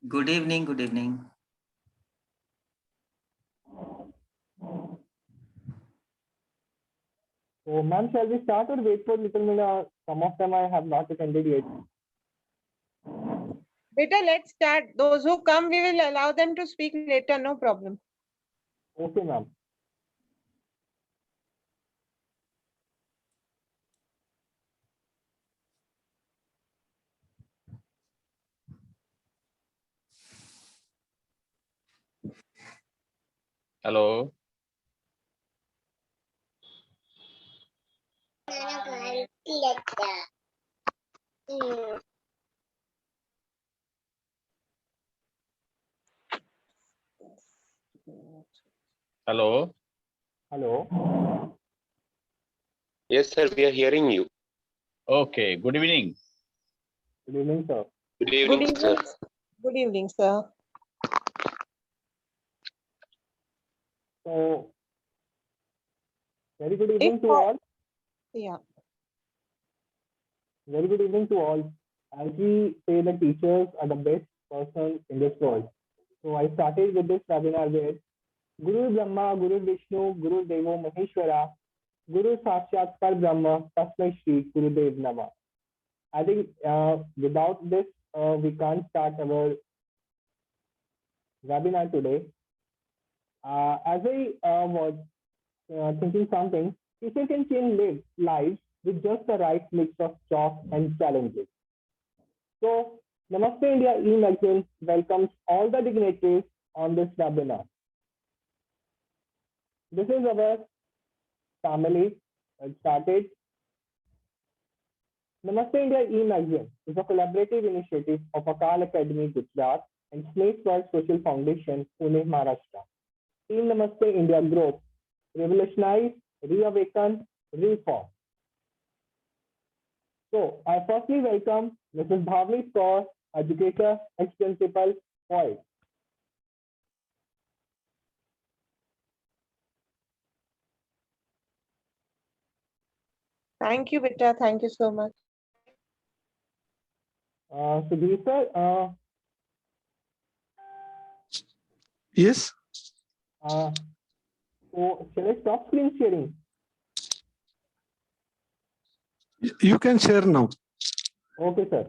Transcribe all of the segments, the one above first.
Good evening, good evening. So, ma'am, shall we start or wait for little minute? Some of them I have not attended yet. Better let's start. Those who come, we will allow them to speak later, no problem. Okay, ma'am. Hello. Hello. Hello. Yes, sir, we are hearing you. Okay, good evening. Good evening, sir. Good Good evening, evening. sir. Good evening, sir. So, very good evening If to for- all. Yeah. Very good evening to all. As we say, the teachers are the best person in this world. So, I started with this webinar with Guru Brahma, Guru Vishnu, Guru Devo Maheshwara, Guru Sakshat Par Brahma, Tasmai Shri Guru Dev Nama. I think without this, we can't start our webinar today. As I was thinking something, people can change lives with just the right mix of chalk and challenges. So, Namaste India e-magazine welcomes all the dignitaries on this webinar. This is our family. It started. Namaste India e-magazine is a collaborative initiative of Akal Academy Gujarat and Snake World Social Foundation, Pune, Maharashtra. Team Namaste India Group revolutionize, reawaken, reform. So, I firstly welcome Mrs. Bhavni Kaur, educator, ex-principal, poet. Thank you, Beta. Thank you so much. Sudhir sir, Yes, so shall I stop screen sharing? you can share now. Okay, sir.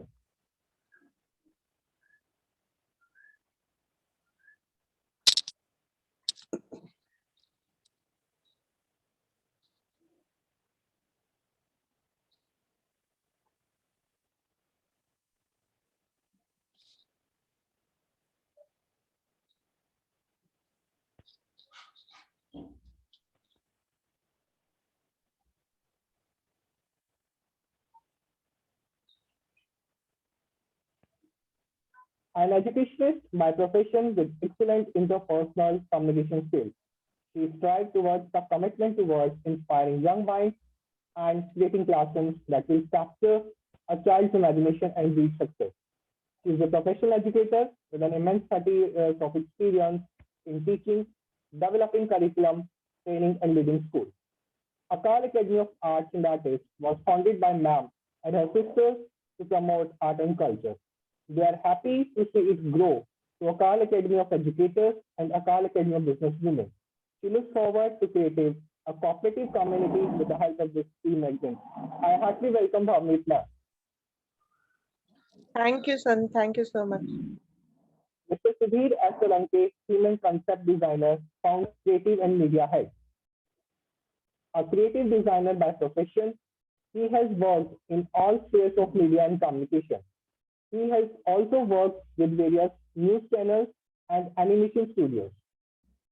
An educationist by profession with excellent interpersonal communication skills. She strives towards the commitment towards inspiring young minds and creating classrooms that will capture a child's imagination and reach success. She is a professional educator with an immense 30 years of experience in teaching, developing curriculum, training, and leading schools. Akal Academy of Arts and Artists was founded by Ma'am and her sisters to promote art and culture. They are happy to see it grow to Akal Academy of Educators and Akal Academy of Businesswomen. She looks forward to creating a cooperative community with the help of this team magazine. I heartily welcome Bhavneet ma'am. Thank you, son. Thank you so much. Mr. Sudhir S. Solanke, human concept designer, found creative and media head. A creative designer by profession, he has worked in all spheres of media and communication. He has also worked with various news channels and animation studios.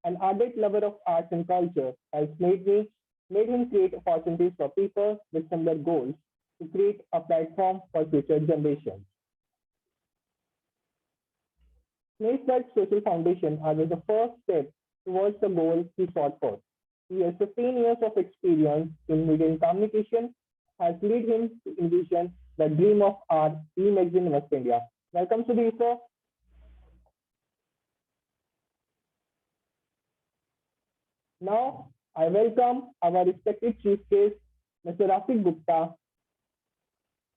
An ardent lover of arts and culture has made him create opportunities for people with similar goals to create a platform for future generations. Snakebird Social Foundation are the first step towards the goal he fought for. He has 15 years of experience in media and communication, has led him to envision the dream of art e-magazine in West India. Welcome to the sir. Now, I welcome our respected chief guest, Mr. Rafiq Gupta.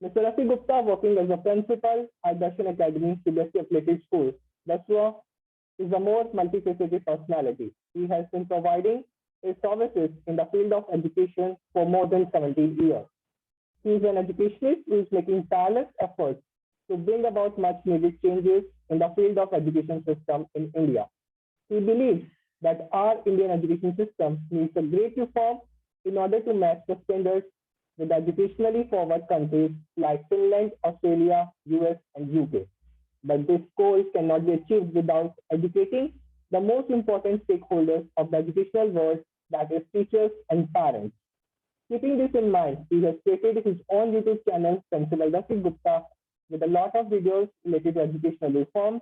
Mr. Rafiq Gupta, working as a principal at Darshan Academy, CBSE Affiliated School, Joshua is a more multifaceted personality. He has been providing his services in the field of education for more than 17 years. He is an educationist who is making tireless efforts to bring about much needed changes in the field of education system in India. He believes that our Indian education system needs a great reform in order to match the standards with educationally forward countries like Finland, Australia, US, and UK. But this goal cannot be achieved without educating the most important stakeholders of the educational world, that is teachers and parents. Keeping this in mind, he has created his own YouTube channel, Principal Rasik Gupta, with a lot of videos related to educational reforms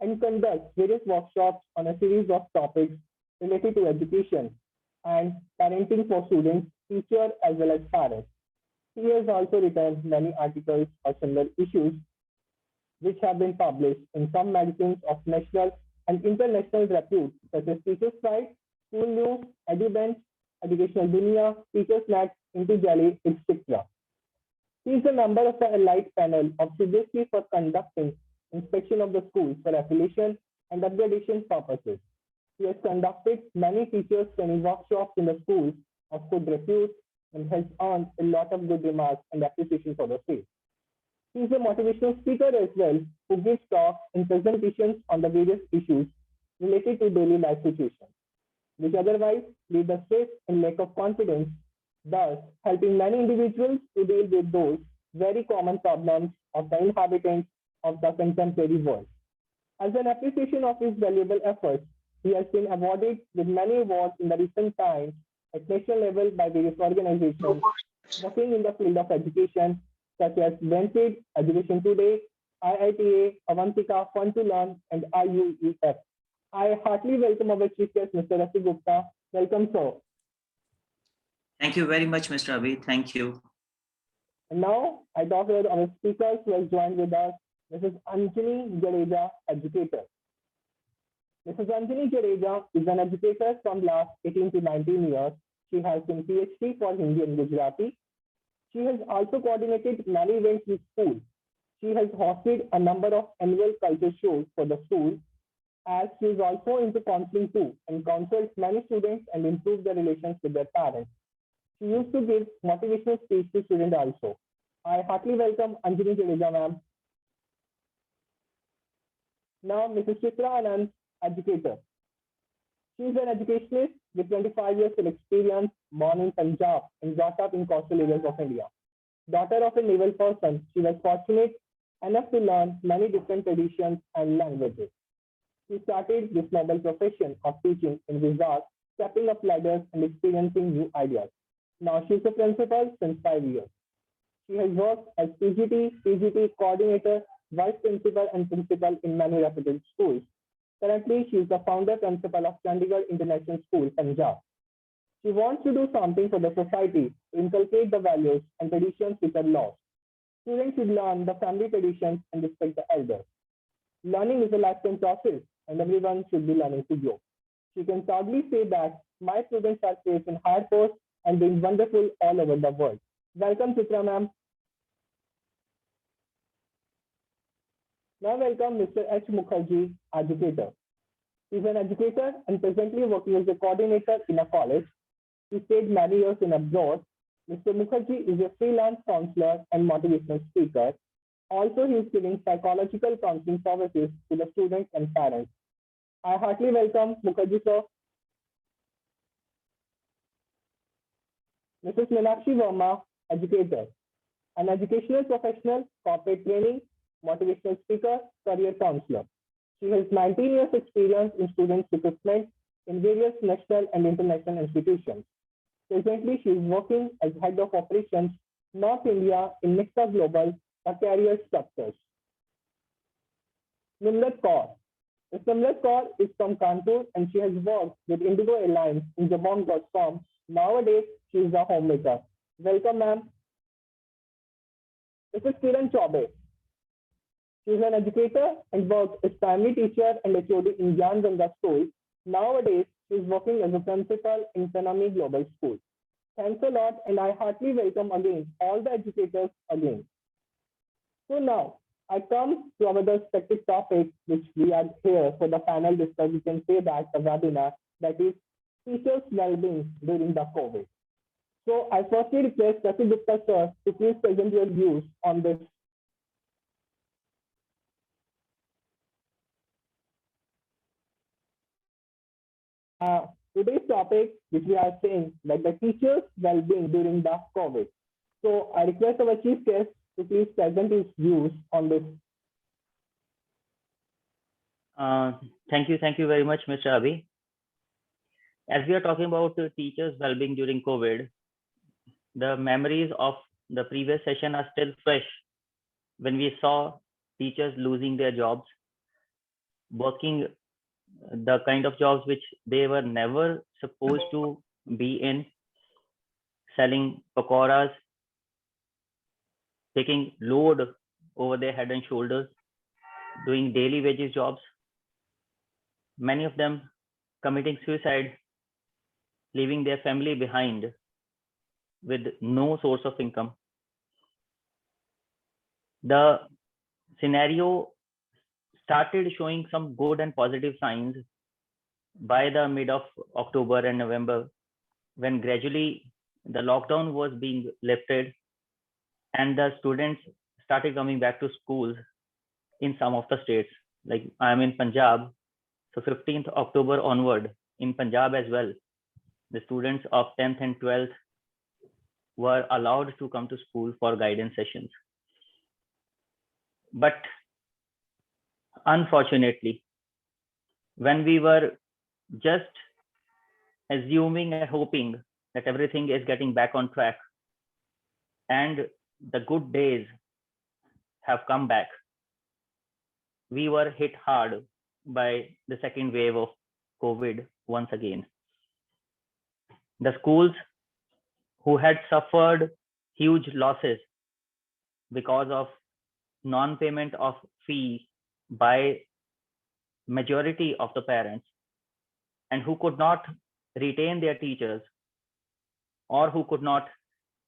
and conducts various workshops on a series of topics related to education and parenting for students, teachers, as well as parents. He has also written many articles on similar issues, which have been published in some magazines of national and international repute, such as Teachers Pride, School News, EduBench, Educational Dunia, Teachers Net, Intijali, etc. He is a member of the Elite Panel of CBSE for conducting inspection of the schools for affiliation and upgradation purposes. He has conducted many teachers training workshops in the schools of good repute and has earned a lot of good remarks and appreciation for the same. He is a motivational speaker as well, who gives talks and presentations on the various issues related to daily life situations, which otherwise lead to stress and lack of confidence, thus helping many individuals to deal with those very common problems of the inhabitants of the contemporary world. As an appreciation of his valuable efforts, he has been awarded with many awards in the recent times at national level by various organizations working in the field of education, such as Benefit, Education Today, IITA, Avantika, Fun to Learn, and IUEF. I heartily welcome our chief guest, Mr. Rasik Gupta. Welcome, sir. Thank you very much, Mr. Abhi. Thank you. And now I talk about our speakers who has joined with us, Mrs. Anjani Jadeja, educator. Mrs. Anjani Jadeja is an educator from last 18 to 19 years. She has been PhD for Hindi and Gujarati. She has also coordinated many events with schools. She has hosted a number of annual culture shows for the school, as she is also into counseling too and counsels many students and improves their relations with their parents. She used to give motivational speech to students also. I heartily welcome Anjani Jadeja, ma'am. Now, Mrs. Chitra Anand, educator. She is an educationist with 25 years of experience, born in Punjab and brought up in coastal areas of India. Daughter of a naval person, she was fortunate enough to learn many different traditions and languages. She started this noble profession of teaching in Gujarat, stepping up ladders and experiencing new ideas. Now she is a principal since 5 years. She has worked as PGT coordinator, vice principal, and principal in many reputed schools. Currently, she is the founder principal of Chandigarh International School, Punjab. She wants to do something for the society to inculcate the values and traditions which are lost. Students should learn the family traditions and respect the elders. Learning is a lifetime process, and everyone should be learning to grow. She can proudly say that my students are placed in higher posts and doing wonderful all over the world. Welcome, Chitra ma'am. Now welcome Mr. H. Mukherjee, educator. He is an educator and presently working as a coordinator in a college. He stayed many years in abroad. Mr. Mukherjee is a freelance counselor and motivational speaker. Also, he is giving psychological counseling services to the students and parents. I heartily welcome Mukherjee, sir. Mrs. Meenakshi Verma, educator, an educational professional, corporate training, motivational speaker, career counselor. She has 19 years experience in student recruitment in various national and international institutions. Presently, she is working as head of operations North India in Nixta Global, a career structures. Nimrat Kaur. Ms. Nimrat Kaur is from Kanpur and she has worked with Indigo Airlines in Jabon.com. Nowadays, she is a homemaker. Welcome, ma'am. Mrs. Kiran Chaube. She is an educator and works as primary teacher and HOD in Gyan Ganga School. Nowadays, she is working as a principal in Tanami Global School. Thanks a lot, and I heartily welcome again all the educators again. So now, I come to our respective topic, which we are here for the panel discuss. You can say that the webinar, that is teachers' well-being during the COVID. So I firstly request Pratik Gupta sir to please present your views on this. Today's topic, which we are saying, like the teachers' well-being during the COVID. So I request our chief guest to please present his views on this. Thank you very much, Mr. Abhi. As we are talking about teachers' well-being during COVID, the memories of the previous session are still fresh when we saw teachers losing their jobs, working the kind of jobs which they were never supposed to be in, selling pakoras, taking load over their head and shoulders, doing daily wages jobs, many of them committing suicide, leaving their family behind with no source of income. The scenario started showing some good and positive signs by the mid of October and November, when gradually the lockdown was being lifted and the students started coming back to schools in some of the states. Like I'm in Punjab, so 15th October onward in Punjab as well, the students of 10th and 12th were allowed to come to school for guidance sessions. But unfortunately, when we were just assuming and hoping that everything is getting back on track and the good days have come back, we were hit hard by the second wave of COVID once again. The schools who had suffered huge losses because of non-payment of fees by majority of the parents, and who could not retain their teachers or who could not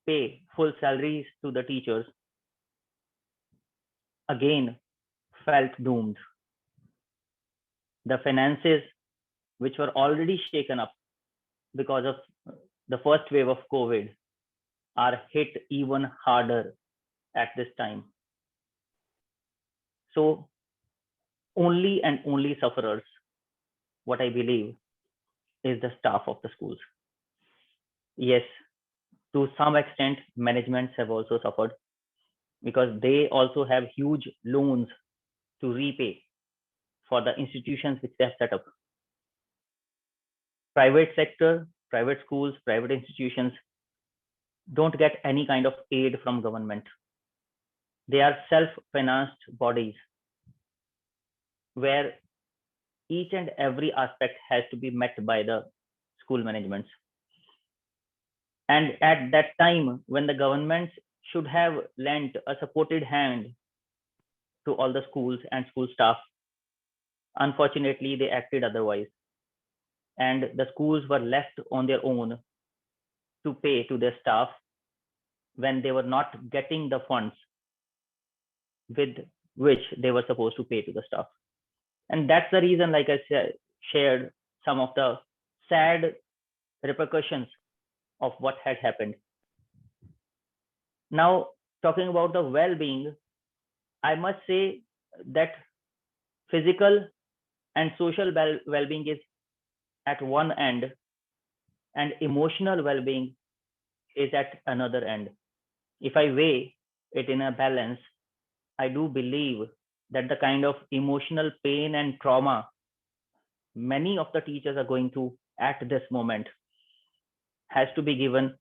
pay full salaries to the teachers, again felt doomed. The finances, which were already shaken up because of the first wave of COVID, are hit even harder at this time. So only and only sufferers, what I believe, is the staff of the schools. Yes, to some extent, managements have also suffered because they also have huge loans to repay for the institutions which they have set up. Private sector, private schools, private institutions don't get any kind of aid from government. They are self-financed bodies where each and every aspect has to be met by the school managements. And at that time, when the government should have lent a supported hand to all the schools and school staff, unfortunately, they acted otherwise. And the schools were left on their own to pay to their staff when they were not getting the funds with which they were supposed to pay to the staff. And that's the reason, like I said, shared some of the sad repercussions of what had happened. Now, talking about the well-being, I must say that physical and social well-being is at one end and emotional well-being is at another end. If I weigh it in a balance, I do believe that the kind of emotional pain and trauma many of the teachers are going through at this moment has to be given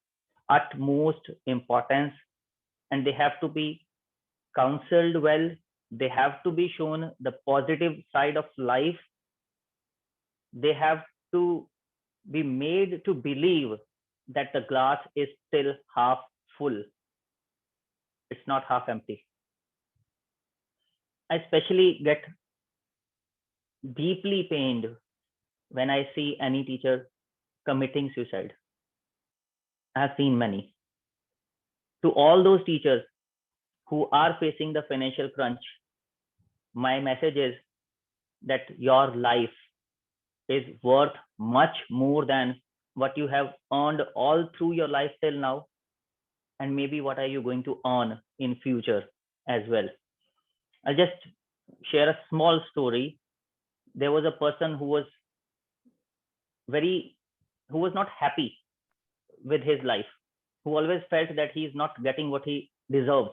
utmost importance, and they have to be counseled well. They have to be shown the positive side of life. They have to be made to believe that the glass is still half full. It's not half empty. I especially get deeply pained when I see any teacher committing suicide. I have seen many. To all those teachers who are facing the financial crunch my message is that your life is worth much more than what you have earned all through your life till now, and maybe what are you going to earn in future as well. I'll just share a small story. There was a person who was not happy with his life, who always felt that he is not getting what he deserves,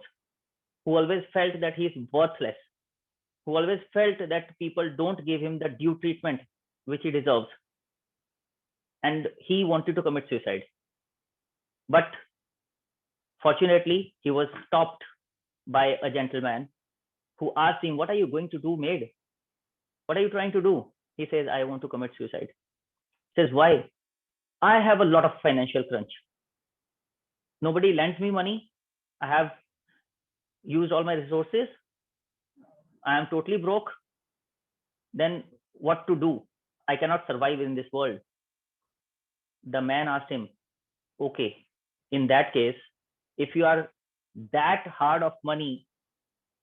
who always felt that he is worthless, who always felt that people don't give him the due treatment which he deserves. And he wanted to commit suicide. But fortunately, he was stopped by a gentleman who asked him, "What are you going to do, maid? What are you trying to do?" He says, "I want to commit suicide." He says, "Why?" "I have a lot of financial crunch. Nobody lends me money. I have used all my resources. I am totally broke. Then what to do? I cannot survive in this world." The man asked him, "Okay, in that case, if you are that hard of money,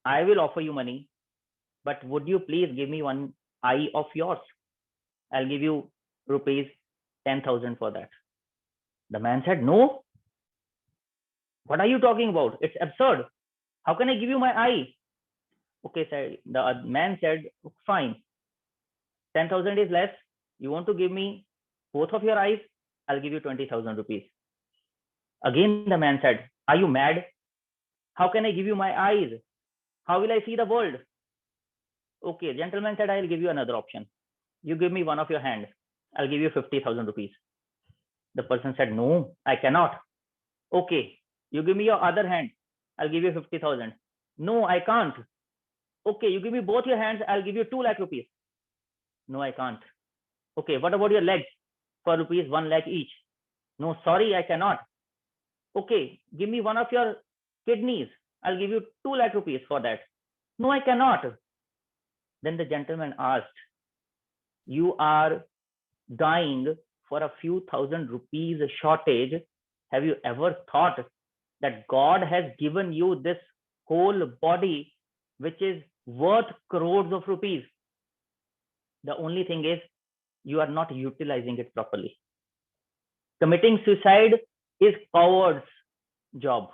I will offer you money, but would you please give me one eye of yours? I'll give you rupees 10,000 for that." The man said, "No. What are you talking about? It's absurd. How can I give you my eye?" Okay, sir. The man said, "Fine. 10,000 is less. You want to give me both of your eyes? I'll give you 20,000 rupees." Again, the man said, "Are you mad? How can I give you my eyes? How will I see the world?" Okay, gentleman said, "I'll give you another option. You give me one of your hands. I'll give you 50,000 rupees." The person said, "No, I cannot." "Okay, you give me your other hand. I'll give you 50,000. "No, I can't." "Okay, you give me both your hands. I'll give you 2 lakh rupees. "No, I can't." "Okay, what about your legs? For rupees 1 lakh each." "No, sorry, I cannot." "Okay, give me one of your kidneys. I'll give you 2 lakh rupees for that." "No, I cannot." Then the gentleman asked, "You are dying for a few thousand rupees shortage. Have you ever thought that God has given you this whole body which is worth crores of rupees? The only thing is you are not utilizing it properly. Committing suicide is coward's job,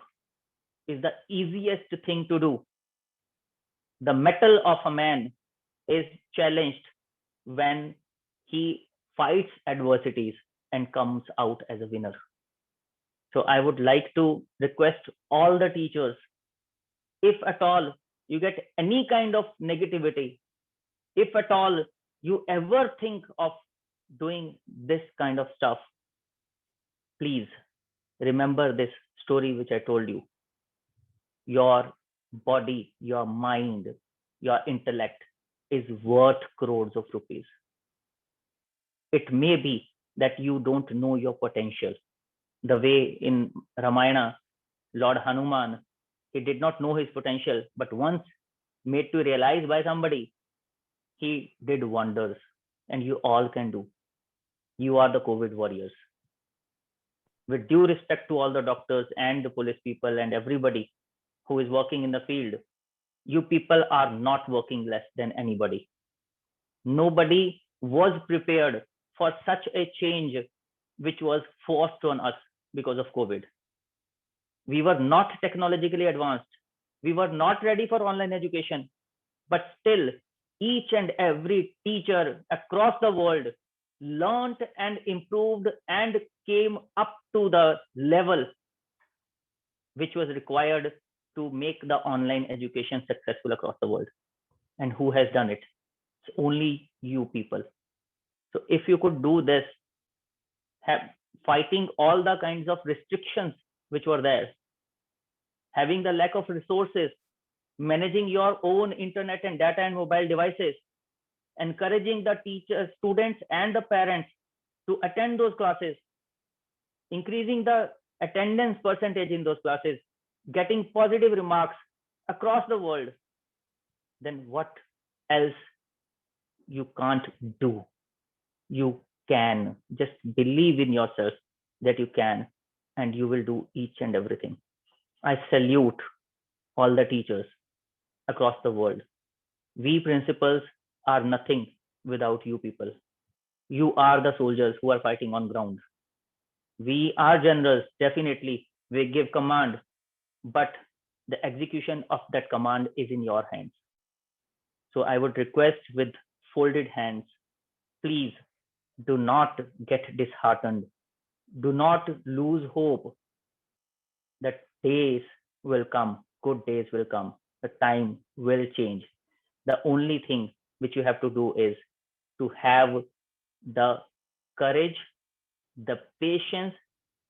is the easiest thing to do. The mettle of a man is challenged when he fights adversities and comes out as a winner. So I would like to request all the teachers, if at all you get any kind of negativity, if at all you ever think of doing this kind of stuff, please remember this story which I told you. Your body, your mind, your intellect is worth crores of rupees. It may be that you don't know your potential. The way in Ramayana, Lord Hanuman, he did not know his potential, but once made to realize by somebody, he did wonders. And you all can do. You are the COVID warriors. With due respect to all the doctors and the police people and everybody who is working in the field, you people are not working less than anybody. Nobody was prepared for such a change which was forced on us because of COVID. We were not technologically advanced. We were not ready for online education, but still each and every teacher across the world learned and improved and came up to the level which was required to make the online education successful across the world. And who has done it? It's only you people. So if you could do this, fighting all the kinds of restrictions which were there, having the lack of resources, managing your own internet and data and mobile devices, encouraging the teachers, students, and the parents to attend those classes, increasing the attendance percentage in those classes, getting positive remarks across the world, then what else you can't do? You can. Just believe in yourself that you can, and you will do each and everything. I salute all the teachers across the world. We principals are nothing without you people. You are the soldiers who are fighting on ground. We are generals, definitely. We give command, but the execution of that command is in your hands. So I would request with folded hands, please do not get disheartened. Do not lose hope that days will come, good days will come, the time will change. The only thing which you have to do is to have the courage, the patience,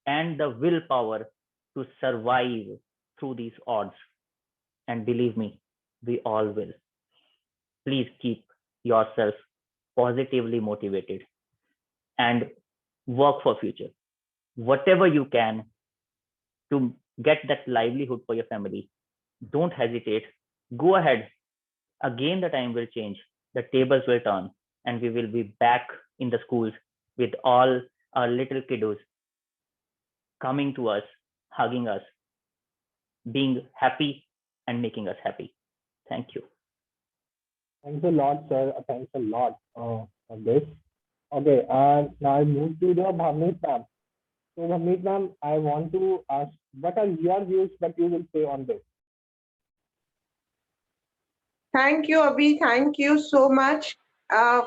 and the willpower to survive through these odds. And believe me, we all will. Please keep yourself positively motivated and work for future. Whatever you can to get that livelihood for your family, don't hesitate. Go ahead. Again, the time will change. The tables will turn, and we will be back in the schools with all our little kiddos coming to us, hugging us, being happy, and making us happy. Thank you. Thanks a lot, sir. Thanks a lot for this. Okay, and now I move to the Bhavneet ma'am. So Bhavneet ma'am, I want to ask, what are your views that you will say on this? Thank you, Abhi. Thank you so much.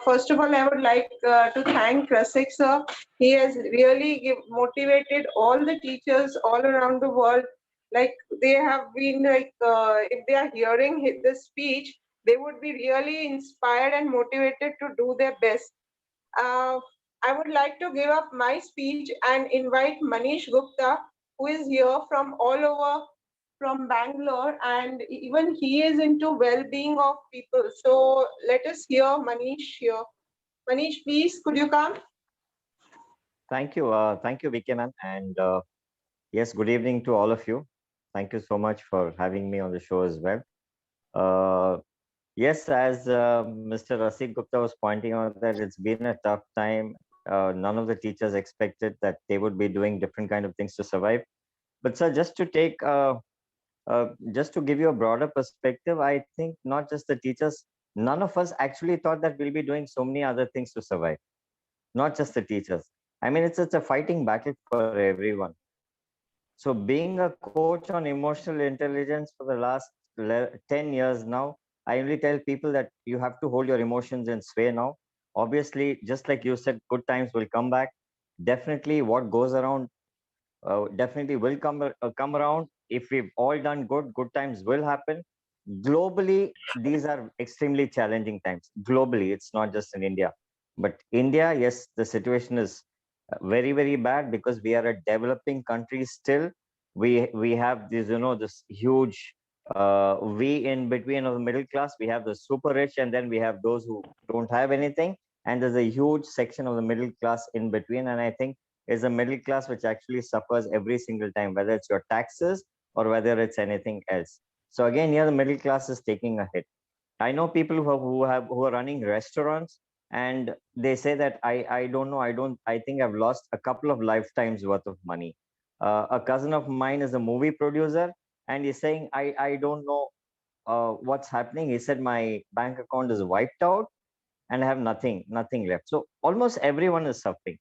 First of all, I would like to thank Rasik sir. He has really motivated all the teachers all around the world. Like they have been like, if they are hearing this speech, they would be really inspired and motivated to do their best. I would like to give up my speech and invite Manish Gupta, who is here from all over from Bangalore, and even he is into well-being of people. So let us hear Manish here. Manish, please, could you come? Thank you, Vicky ma'am, and yes, good evening to all of you. Thank you so much for having me on the show as well. Yes, as Mr. Rasik Gupta was pointing out that it's been a tough time. None of the teachers expected that they would be doing different kind of things to survive. But sir, just to give you a broader perspective, I think not just the teachers, none of us actually thought that we'll be doing so many other things to survive. Not just the teachers. I mean, it's a fighting battle for everyone. So being a coach on emotional intelligence for the last 10 years now, I only tell people that you have to hold your emotions in sway now. Obviously, just like you said, good times will come back. Definitely what goes around definitely will come around. If we've all done good times will happen. Globally, these are extremely challenging times. Globally, it's not just in India. But India, yes, the situation is very, very bad because we are a developing country still. We have this, this huge we in between of the middle class. We have the super rich, and then we have those who don't have anything. And there's a huge section of the middle class in between. And I think is a middle class which actually suffers every single time, whether it's your taxes or whether it's anything else. So again, here the middle class is taking a hit. I know people who are running restaurants, and they say that I don't know, I think I've lost a couple of lifetimes worth of money. A cousin of mine is a movie producer, and he's saying I don't know what's happening. He said my bank account is wiped out and I have nothing left. So almost everyone is suffering.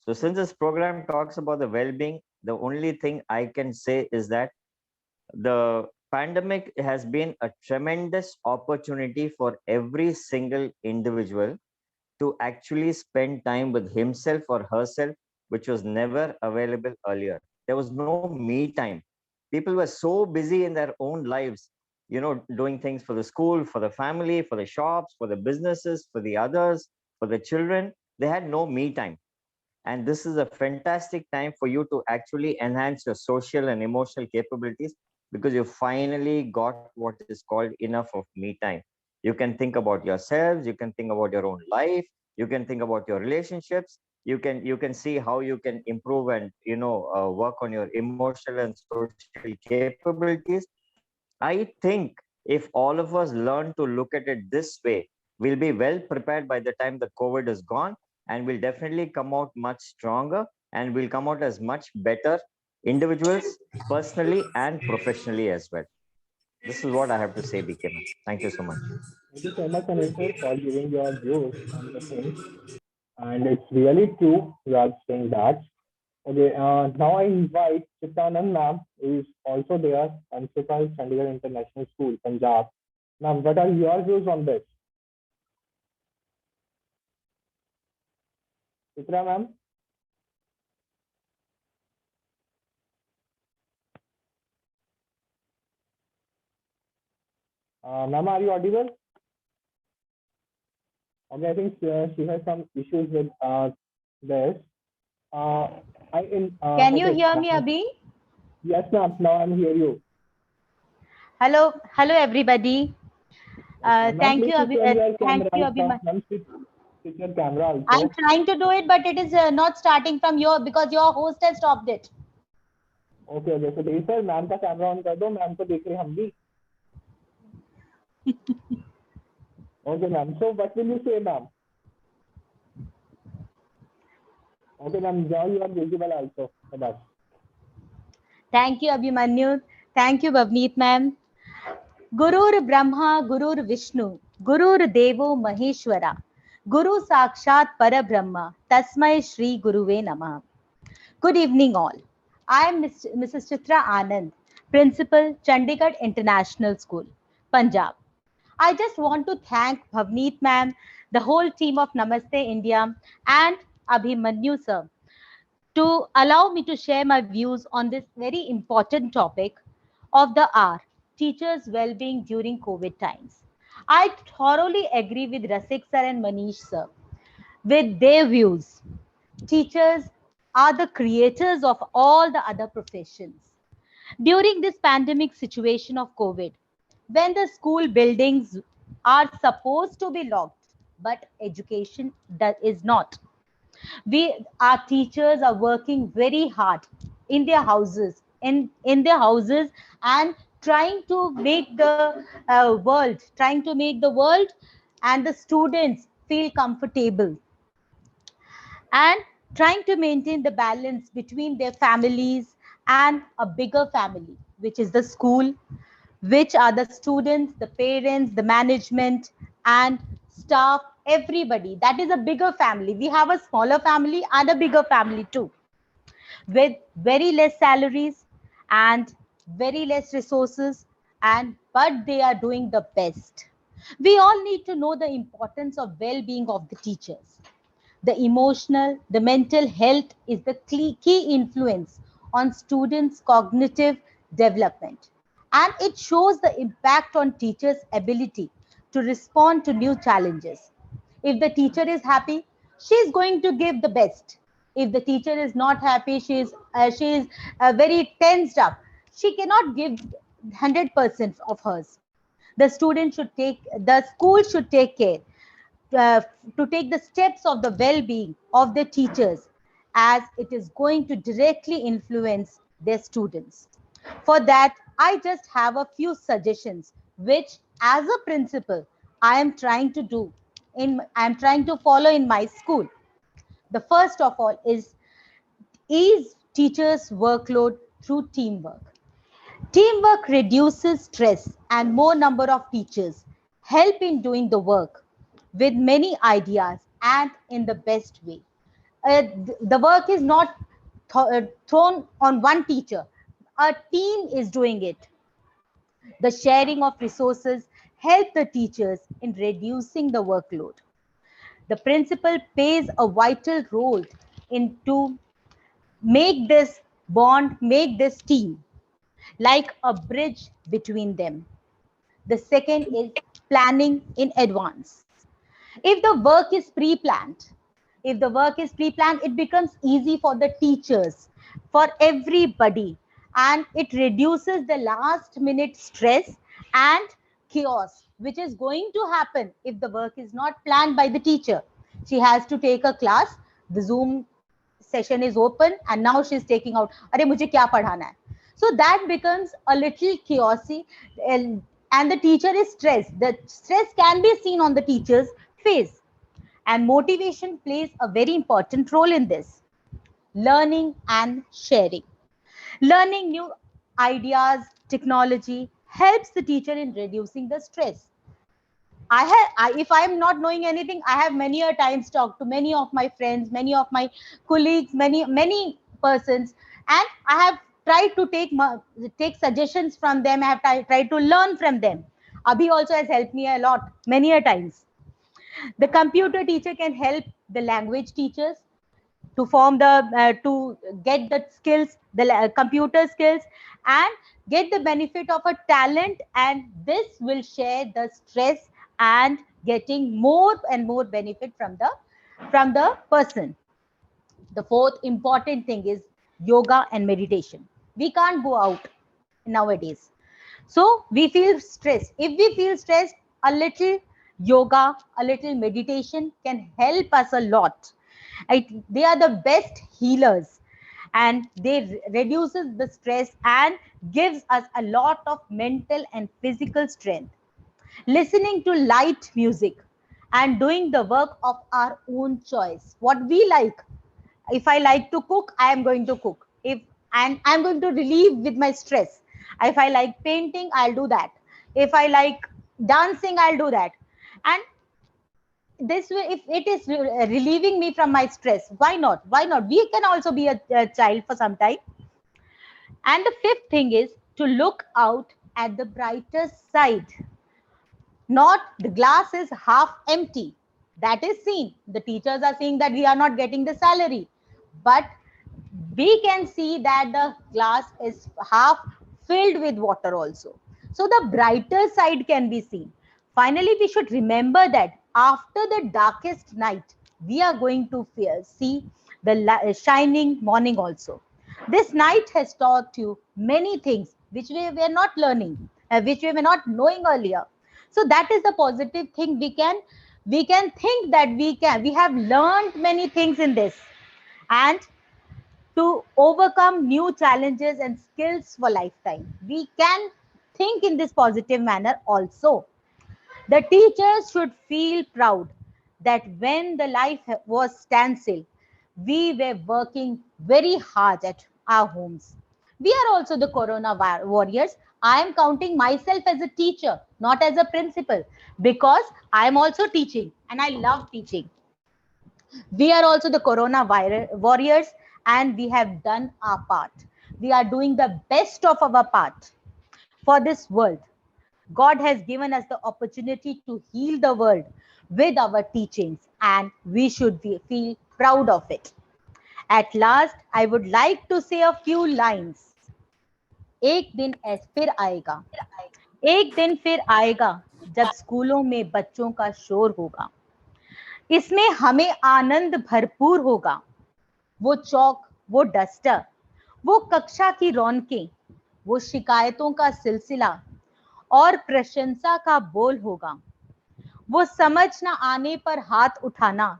So since this program talks about the well-being, the only thing I can say is that the pandemic has been a tremendous opportunity for every single individual to actually spend time with himself or herself, which was never available earlier. There was no me time. People were so busy in their own lives, doing things for the school, for the family, for the shops, for the businesses, for the others, for the children. They had no me time. And this is a fantastic time for you to actually enhance your social and emotional capabilities because you finally got what is called enough of me time. You can think about yourselves, you can think about your own life, you can think about your relationships, you can see how you can improve and work on your emotional and social capabilities. I think if all of us learn to look at it this way, we'll be well prepared by the time the COVID is gone, and we'll definitely come out much stronger, and we'll come out as much better individuals, personally and professionally as well. This is what I have to say, BK. Thank you so much. Thank you so much, Anisha, for giving your views on the thing. And it's really true you are saying that. Okay, now I invite Chitanand ma'am, who is also there, Principal, Chandigarh International School, Punjab. Ma'am, what are your views on this? Chitra ma'am? Ma'am, are you audible? Okay, I think she has some issues with this. Can you Okay, hear me, Abhi? yes, ma'am. Now I'm hear you. Hello, everybody. Ma'am, Thank please you, switch Abhi. on your Thank camera you, also. Abhi. Ma'am, switch your camera I'm also. trying to do it, but it is not starting from your because your host has stopped it. Okay, okay. So देखिए sir ma'am का camera on कर दो ma'am को देख रहे हम भी Okay, ma'am. So what will you say, ma'am? Okay, ma'am. Now you are visible also for us. Thank you, Abhimanyu. Thank you, Bhavneet ma'am. Gurur Brahma, Gurur Vishnu, Gurur Devo Maheshwara, Guru Sakshat Parabrahma, Tasmai Shri Guruve Namah. Good evening, all. I am Mrs. Chitra Anand, Principal, Chandigarh International School, Punjab. I just want to thank Bhavneet ma'am, the whole team of Namaste India, and Abhimanyu sir to allow me to share my views on this very important topic of the hour, teachers' well-being during COVID times. I thoroughly agree with Rasik sir and Manish sir with their views. Teachers are the creators of all the other professions. During this pandemic situation of COVID, when the school buildings are supposed to be locked, but education is not. Our teachers are working very hard in their houses, in their houses, and trying to make the world and the students feel comfortable and trying to maintain the balance between their families and a bigger family, which is the school, which are the students, the parents, the management, and staff, everybody. That is a bigger family. We have a smaller family and a bigger family too, with very less salaries and very less resources, and but they are doing the best. We all need to know the importance of well-being of the teachers. The emotional, the mental health is the key influence on students' cognitive development. And it shows the impact on teachers' ability to respond to new challenges. If the teacher is happy, she is going to give the best. If the teacher is not happy, she is very tensed up. She cannot give 100% of hers. The school should take care uh, to take the steps of the well-being of the teachers, as it is going to directly influence their students. For that, I just have a few suggestions which, as a principal, I am trying to follow in my school. The first of all is ease teachers workload through teamwork. Teamwork reduces stress, and more number of teachers help in doing the work with many ideas and in the best way. The work is not thrown on one teacher. A team is doing it. The sharing of resources help the teachers in reducing the workload. The principal plays a vital role in to make this bond, make this team like a bridge between them. The second is planning in advance. If the work is pre-planned, it becomes easy for the teachers, for everybody, and it reduces the last minute stress and chaos, which is going to happen if the work is not planned by the teacher. She has to take a class, the Zoom session is open, and now she's taking out, "Are mujhe kya padhana hai?" So that becomes a little chaotic, and the teacher is stressed. The stress can be seen on the teacher's face, and motivation plays a very important role in this. Learning and sharing. Learning new ideas, technology helps the teacher in reducing the stress. if I am not knowing anything, I have many a times talked to many of my friends, many of my colleagues, many persons, and I have tried to take suggestions from them. I have tried to learn from them. Abhi also has helped me a lot, many a times. The computer teacher can help the language teachers to form the to get the skills, the computer skills, and get the benefit of a talent, and this will share the stress and getting more and more benefit from the person. The fourth important thing is yoga and meditation. We can't go out nowadays, so we feel stressed. If we feel stressed, a little yoga, a little meditation can help us a lot. They are the best healers, and they reduces the stress and gives us a lot of mental and physical strength. Listening to light music and doing the work of our own choice, what we like. If I like to cook, I am going to cook. If and I'm going to relieve with my stress. If I like painting, I'll do that. If I like dancing, I'll do that. And this way, if it is relieving me from my stress, why not we can also be a child for some time. And the fifth thing is to look out at the brighter side. Not the glass is half empty, that is seen. The teachers are saying that we are not getting the salary, but we can see that the glass is half filled with water also. So the brighter side can be seen. Finally, we should remember that after the darkest night, we are going to see the shining morning also. This night has taught you many things which we were not learning, which we were not knowing earlier. So that is the positive thing. We can think that we have learned many things in this, and to overcome new challenges and skills for lifetime. We can think in this positive manner also. The teachers should feel proud that when the life was standstill, we were working very hard at our homes. We are also the corona warriors. I am counting myself as a teacher, not as a principal, because I am also teaching and I love teaching. We are also the corona warriors, and we have done our part. We are doing the best of our part for this world. God has given us the opportunity to heal the world with our teachings, and we should feel proud of it. At last, I would like to say a few lines. एक दिन फिर आएगा, एक दिन फिर आएगा जब स्कूलों में बच्चों का शोर होगा, इसमें हमें आनंद भरपूर होगा। वो चौक, वो डस्टर, वो कक्षा की रौनकें, वो शिकायतों का सिलसिला और प्रशंसा का बोल होगा। वो समझ न आने पर हाथ उठाना,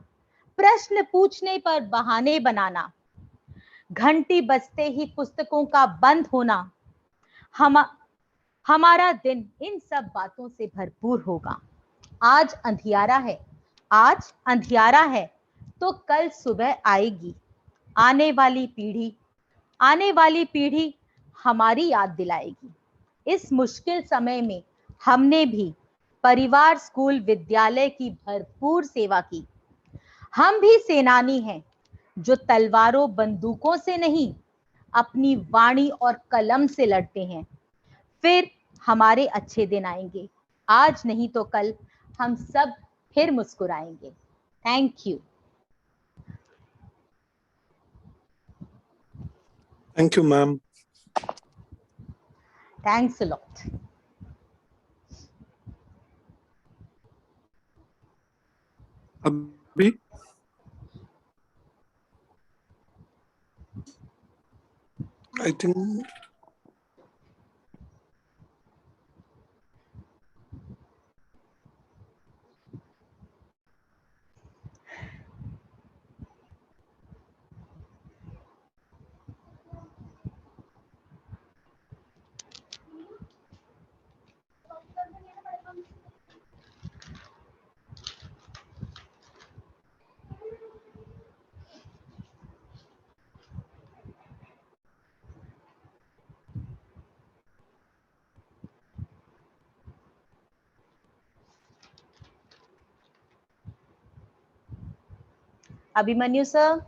प्रश्न पूछने पर बहाने बनाना, घंटी बजते ही पुस्तकों का बंद होना, हमारा दिन इन सब बातों से भरपूर होगा। आज अंधियारा है, आज अंधियारा है, तो कल सुबह आएगी। आने वाली पीढ़ी हमारी याद दिलाएगी। इस मुश्किल समय में हमने भी परिवार, स्कूल, विद्यालय की भरपूर सेवा की। हम भी सेनानी हैं जो तलवारों, बंदूकों से नहीं, अपनी वाणी और कलम से लड़ते हैं। फिर हमारे अच्छे दिन आएंगे, आज नहीं तो कल हम सब फिर मुस्कुराएंगे। Thank you. Thank you, ma'am. Thanks a lot. Abhi? I think Abhimanyu sir.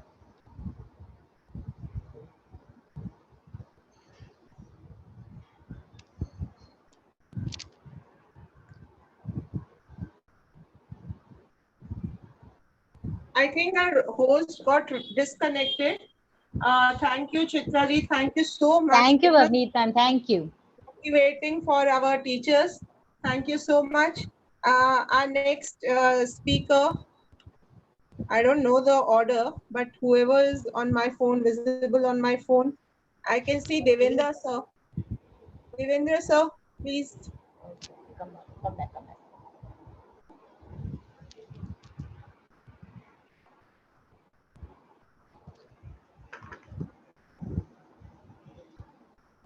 I think our host got disconnected. Thank you, Chitraji. Thank you so much. Thank you, It was Avneet, and thank you. motivating for our teachers. Thank you so much. Our next speaker, I don't know the order, but whoever is on my phone, visible on my phone, I can see Devendra sir. Devendra sir, please. Come back.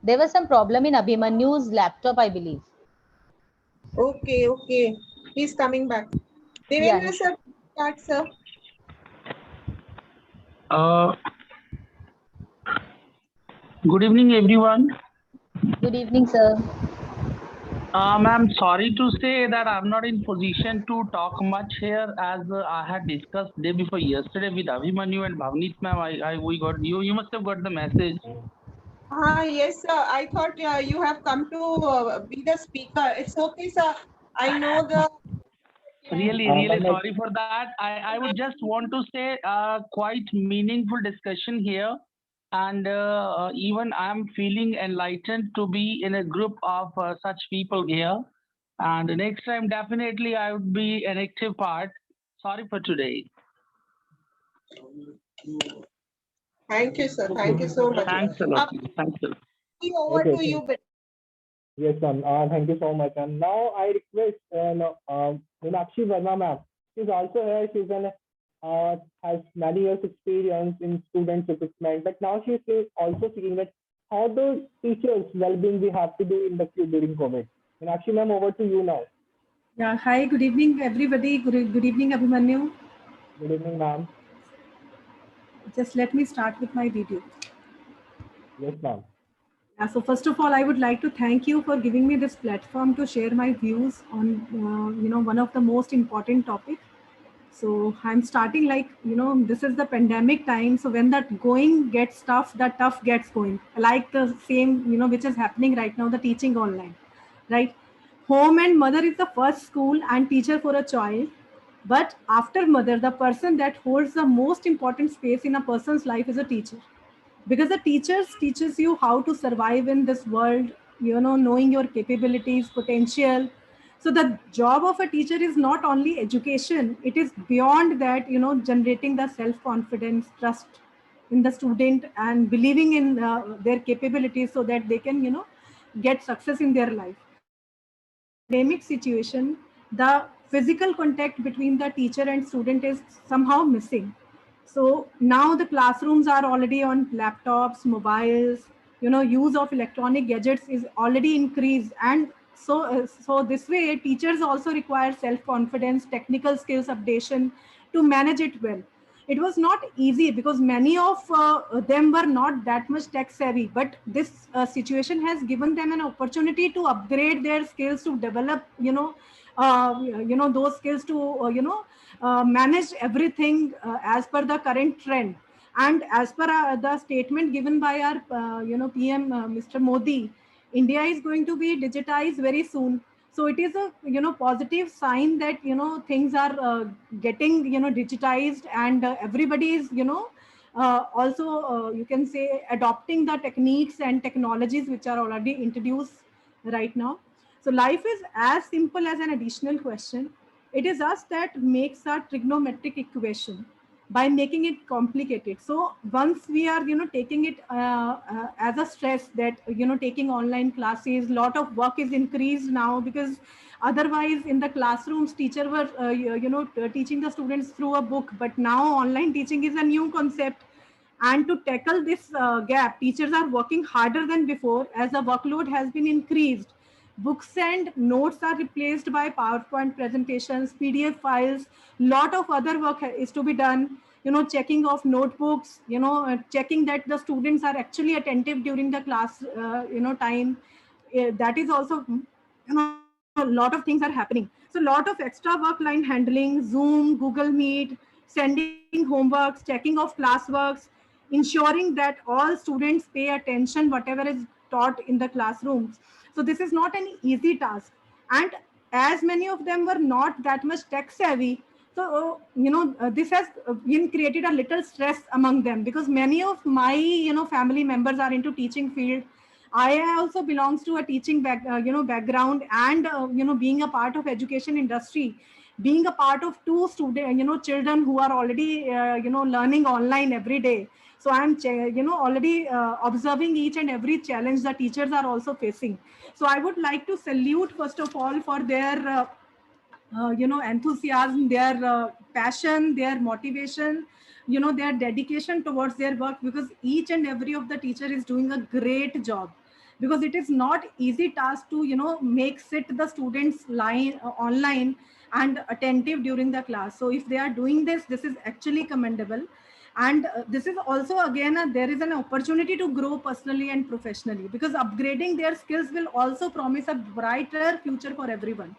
There was some problem in Abhimanyu's laptop, I believe. Okay. He's coming back. Yeah. Devendra sir, start sir. Good evening, everyone. Good evening, sir. Ma'am, sorry to say that I'm not in position to talk much here, as I had discussed day before yesterday with Abhimanyu and Bhavneet ma'am. We got you must have got the message. Yes, sir. I thought you have come to be the speaker. It's okay, sir. I know the. Really Ma'am, sorry for that. I would just want to say quite meaningful discussion here, and even I'm feeling enlightened to be in a group of such people here. And the next time, definitely, I would be an active part. Sorry for today. Thank you, sir. Thank you so much. Thanks a lot. Thanks a lot. Over Okay, to you. Yes, ma'am. Thank you so much. And now I request Meenakshi Verma, ma'am. She's also here. She's has many years experience in student recruitment, but now she's also seeing that how the teachers' well-being we have to do in the during COVID. Meenakshi, ma'am, over to you now. Yeah, hi, good evening, everybody. Good evening, Abhimanyu. Good evening, ma'am. Just let me start with my video. Yes, ma'am. So first of all, I would like to thank you for giving me this platform to share my views on, one of the most important topic. So I'm starting this is the pandemic time. So when that going gets tough, the tough gets going. Like the same, which is happening right now, the teaching online, right? Home and mother is the first school and teacher for a child. But after mother, the person that holds the most important space in a person's life is a teacher. Because the teachers teaches you how to survive in this world, knowing your capabilities, potential. So the job of a teacher is not only education, it is beyond that, generating the self-confidence, trust in the student and believing in their capabilities so that they can, get success in their life. Pandemic situation, the physical contact between the teacher and student is somehow missing. So now the classrooms are already on laptops, mobiles, use of electronic gadgets is already increased. And so this way, teachers also require self-confidence, technical skills updation to manage it well. It was not easy because many of them were not that much tech savvy, but this situation has given them an opportunity to upgrade their skills, to develop, those skills to, manage everything as per the current trend. And as per the statement given by our, PM, Mr. Modi, India is going to be digitized very soon. So it is a, positive sign that, things are getting, digitized, and everybody is, also, you can say, adopting the techniques and technologies which are already introduced right now. So life is as simple as an additional question. It is us that makes a trigonometric equation by making it complicated. So once we are, taking it as a stress that, taking online classes, lot of work is increased now, because otherwise in the classrooms, teacher were, teaching the students through a book, but now online teaching is a new concept. And to tackle this gap, teachers are working harder than before as the workload has been increased. Books and notes are replaced by PowerPoint presentations, PDF files. Lot of other work is to be done. Checking of notebooks. Checking that the students are actually attentive during the class. Time. That is also, a lot of things are happening. So a lot of extra work line handling, Zoom, Google Meet, sending homeworks, checking of classworks, ensuring that all students pay attention whatever is taught in the classrooms. So this is not an easy task, and as many of them were not that much tech savvy, so this has been created a little stress among them, because many of my family members are into teaching field. I also belongs to a teaching background, and being a part of education industry, being a part of two student children who are already learning online every day. So I'm already observing each and every challenge the teachers are also facing. So I would like to salute first of all for their enthusiasm, their passion, their motivation, their dedication towards their work, because each and every of the teacher is doing a great job, because it is not easy task to make sit the students line online and attentive during the class. So if they are doing this is actually commendable. And this is also again there is an opportunity to grow personally and professionally, because upgrading their skills will also promise a brighter future for everyone.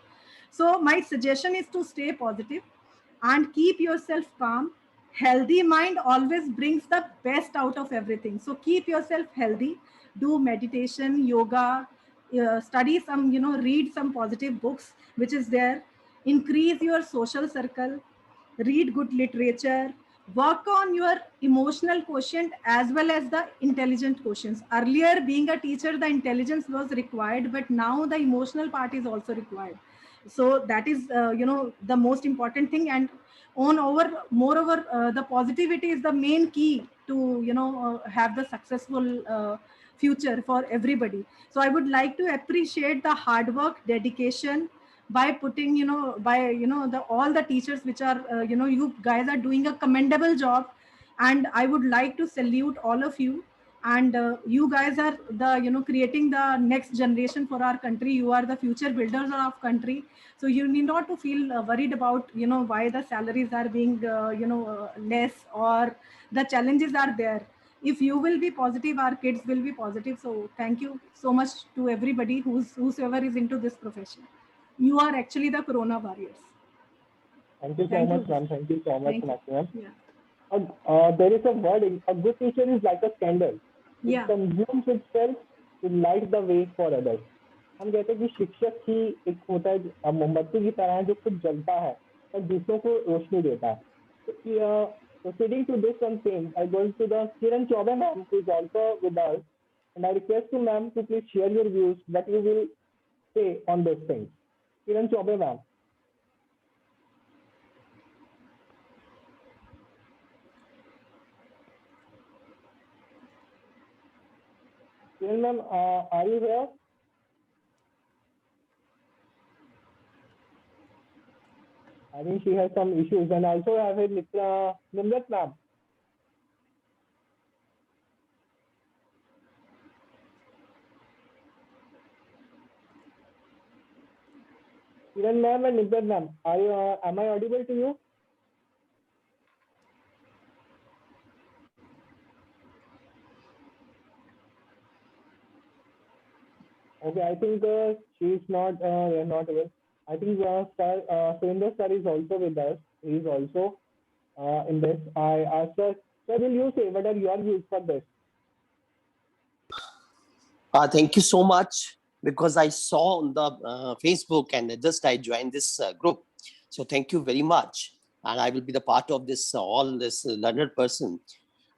So my suggestion is to stay positive and keep yourself calm. Healthy mind always brings the best out of everything. So keep yourself healthy, do meditation, yoga, study some, read some positive books, which is there. Increase your social circle, read good literature, work on your emotional quotient as well as the intelligent quotients. Earlier, being a teacher, the intelligence was required, but now the emotional part is also required. So that is the most important thing. And moreover the positivity is the main key to have the successful future for everybody. So I would like to appreciate the hard work, dedication, by putting by the all the teachers which are you guys are doing a commendable job, and I would like to salute all of you. And you guys are the creating the next generation for our country. You are the future builders of country. So you need not to feel worried about why the salaries are being less, or the challenges are there. If you will be positive, our kids will be positive. So thank you so much to everybody whosoever is into this profession. You are actually the corona warriors. Thank you so Thank you. much, ma'am. Thank you so much, Thank you. ma'am. Yeah. There is a wording, a good teacher is like a candle. It Yeah. consumes itself to light the way for others. हम कहते हैं कि शिक्षक ही एक होता है मोमबत्ती की तरह जो खुद जलता है और दूसरों को रोशनी देता है. Proceeding to this one thing, I go to the Kiran Chaube ma'am, who is also with us, and I request you ma'am to please share your views, what you will say on those things. Kiran Chaube ma'am. Kiran ma'am, are you here? I think she has some issues, and also I have Mr. Nimrat ma'am. Kiran ma'am and Nimrat ma'am, are you, am I audible to you? Okay, I think she's not aware. I think Surendra sir is also with us. He is also in this. I asked her, sir, will you say what are your views for this? Thank you so much, because I saw on the Facebook and just I joined this group. So thank you very much. And I will be the part of this, all this learned person.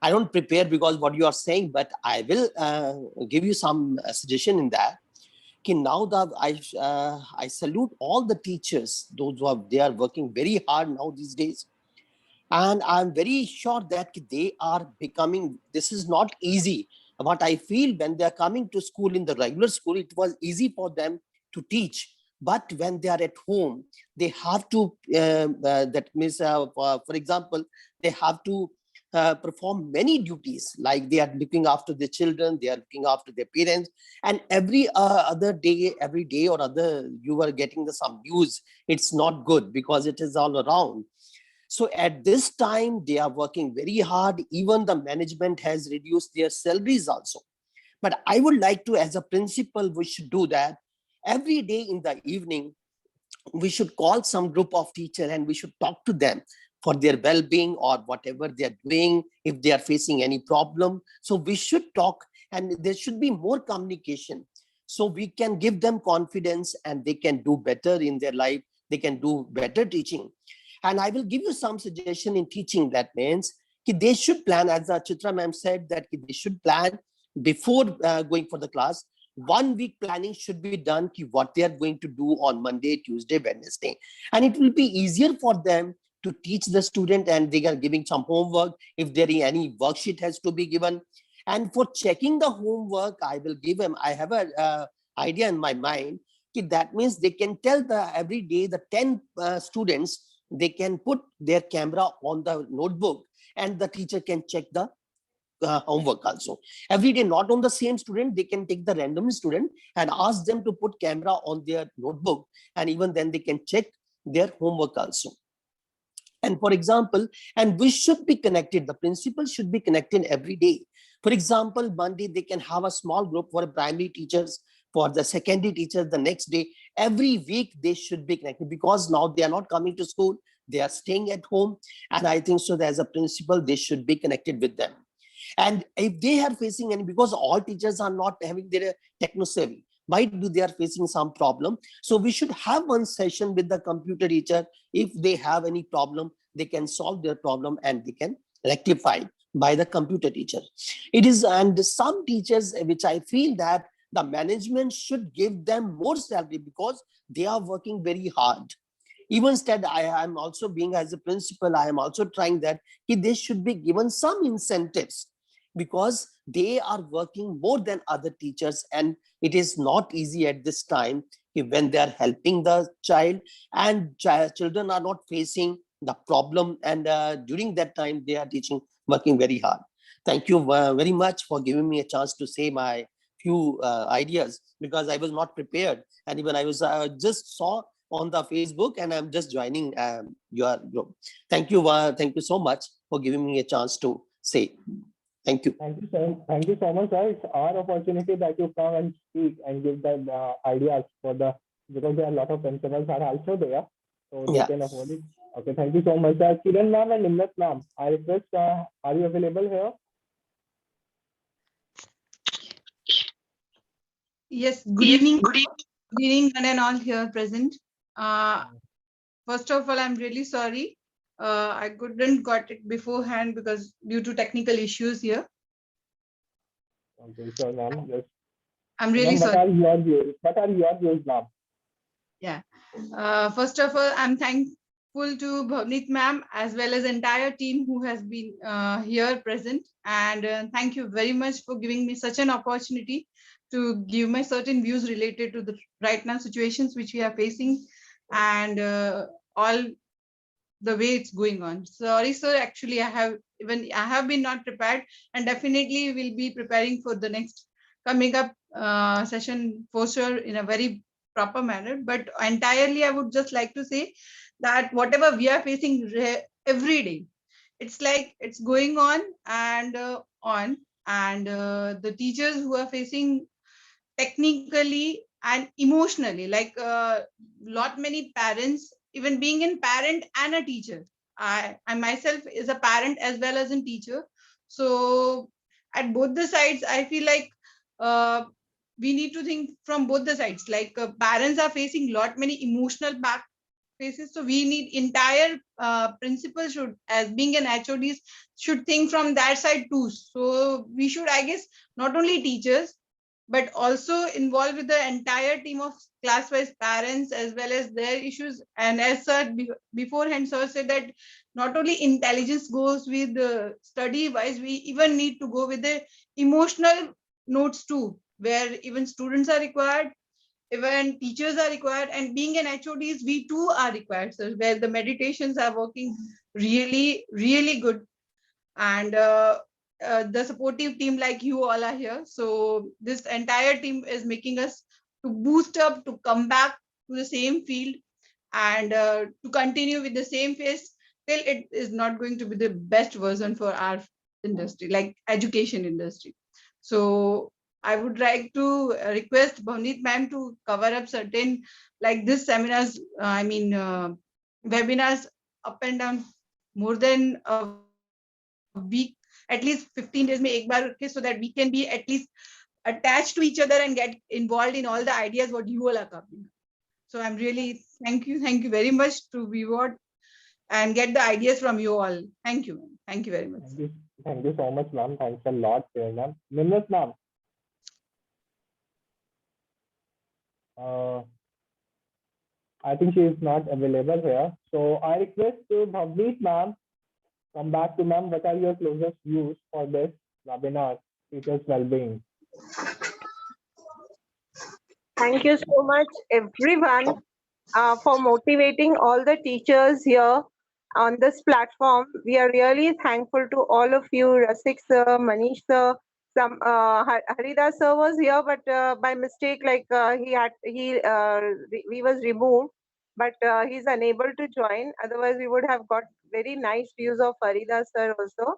I don't prepare because what you are saying, but I will give you some suggestion in that. Now that I salute all the teachers, those who they are working very hard now these days. And I'm very sure that they are becoming, this is not easy. What I feel when they are coming to school, in the regular school, it was easy for them to teach. But when they are at home, they have to, that means, for example, they have to perform many duties, like they are looking after their children, they are looking after their parents, and every day or other, you are getting some news. It's not good because it is all around. So at this time, they are working very hard. Even the management has reduced their salaries also. But I would like to, as a principal, we should do that every day in the evening. We should call some group of teachers and we should talk to them. for their well-being or whatever they are doing, if they are facing any problem. So we should talk, and there should be more communication. So we can give them confidence and they can do better in their life. They can do better teaching. And I will give you some suggestion in teaching. That means they should plan, as Chitra ma'am said, that they should plan before going for the class. 1 week planning should be done, what they are going to do on Monday, Tuesday, Wednesday. And it will be easier for them to teach the student, and they are giving some homework. If there is any worksheet has to be given. And for checking the homework, I will give them, I have an idea in my mind. That means they can tell every day the 10 students, they can put their camera on the notebook and the teacher can check the homework also. Every day, not on the same student, they can take the random student and ask them to put camera on their notebook, and even then they can check their homework also. And for example, and we should be connected, the principal should be connected every day. For example, Monday they can have a small group for primary teachers, for the secondary teachers the next day. Every week they should be connected, because now they are not coming to school, they are staying at home. And I think so that as a principal, they should be connected with them. And if they are facing any, because all teachers are not having their techno savvy, might be they are facing some problem. So we should have one session with the computer teacher. If they have any problem, they can solve their problem and they can rectify by the computer teacher. It is, and some teachers, which I feel that the management should give them more salary because they are working very hard. Even instead, I am also being as a principal, I am also trying that they should be given some incentives, because they are working more than other teachers, and it is not easy at this time when they are helping the child, and children are not facing the problem, and during that time they are teaching, working very hard. Thank you very much for giving me a chance to say my few ideas, because I was not prepared, and even I was just saw on the Facebook, and I'm just joining your group. Thank you so much for giving me a chance to say. Thank you. Thank you so much, sir. It's our opportunity that you come and speak and give the ideas for the, because there are a lot of principals are also there, so they can afford it. Okay, thank you so much, sir. Kiran ma'am and Nimrat ma'am, I request, are you available here? Yes, good evening. Good evening, and all here present. First of all, I'm really sorry. I couldn't got it beforehand because due to technical issues here. Okay, so ma'am, yes. I'm really sorry. What are your views, ma'am? Yeah. First of all, I'm thankful to Bhavneet ma'am as well as entire team who has been here present. And thank you very much for giving me such an opportunity to give my certain views related to the right now situations which we are facing, and all the way it's going on. Sorry, sir. Actually, I have been not prepared, and definitely will be preparing for the next coming up session for sure in a very proper manner. But entirely, I would just like to say that whatever we are facing every day, it's like it's going on and the teachers who are facing technically and emotionally, like lot many parents, even being a parent and a teacher. I myself is a parent as well as a teacher. So at both the sides, I feel like we need to think from both the sides. Like parents are facing lot many emotional back faces. So we need entire principal should, as being an HODs, should think from that side too. So we should, I guess, not only teachers, but also involved with the entire team of class-wise parents as well as their issues. And as sir beforehand, sir said that not only intelligence goes with the study-wise, we even need to go with the emotional notes too, where even students are required, even teachers are required, and being an HODs, we too are required, sir, where the meditations are working really, really good. And the supportive team like you all are here. So this entire team is making us to boost up, to come back to the same field, and to continue with the same pace till it is not going to be the best version for our industry, like education industry. So I would like to request Bhavneet ma'am to cover up certain like this seminars, webinars up and down more than a week, at least 15 days में एक बार रखें, so that we can be at least attached to each other and get involved in all the ideas what you all are covering. So I'm really thank you very much to Vivo and get the ideas from you all. Thank you very much. Thank you so much, ma'am. Thanks a lot, ma'am. Minnas, ma'am. I think she is not available here. So I request to Bhavneet, ma'am, come back to ma'am. What are your closest views for this webinar, teachers' well-being? Thank you so much, everyone, for motivating all the teachers here on this platform. We are really thankful to all of you, Rasik sir, Manish sir. Haridas sir was here, but by mistake, like he was removed, but he's unable to join. Otherwise, we would have got very nice views of Haridas sir also.